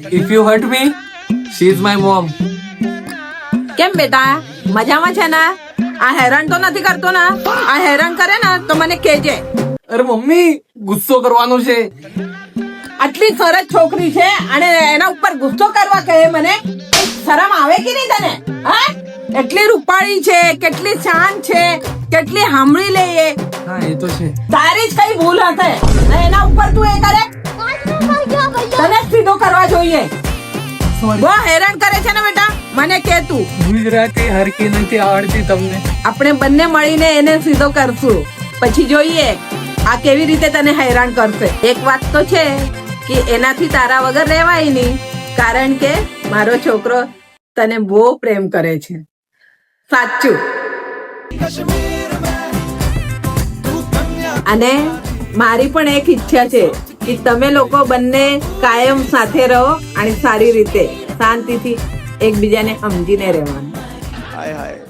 If you hurt me, she is my mom. કેમ બેટા મજામાં છે ને? આ હેરાન તો નથી કરતો ને? આ હેરાન કરે ને તો મને કહેજે. અરે મમ્મી ગુસ્સો કરવાનો છે. આટલી સરસ છોકરી છે અને એના ઉપર ગુસ્સો કરવા કહે મને? શરમ આવે કે નહીં તને? હા, એટલી રૂપાળી છે, કેટલી શાંત છે, કેટલી સાંભળી લે એ. હા એ તો છે. તારી જ કઈ ભૂલ હશે ને એના ઉપર તું એ કરે? તને જ સીધો કરવા જોઈએ. બહુ હેરાન કરે છે ને બેટા, મને કે તું. ગુજરાતી હરકી નથી આવડતી તમને. આપણે બંને મળીને એને સીધો કરશું, પછી જોઈએ આ કેવી રીતે તને હેરાન કરશે. એક વાત તો છે કે એનાથી તારા વગર રહેવાય નહીં, કારણ કે મારો છોકરો તને બહુ પ્રેમ કરે છે. સાચું. અને મારી પણ એક ઈચ્છા છે કે તમે લોકો બંને કાયમ સાથે રહો અને સારી રીતે શાંતિથી એકબીજાને સમજીને રહેવાનું. હાય હાય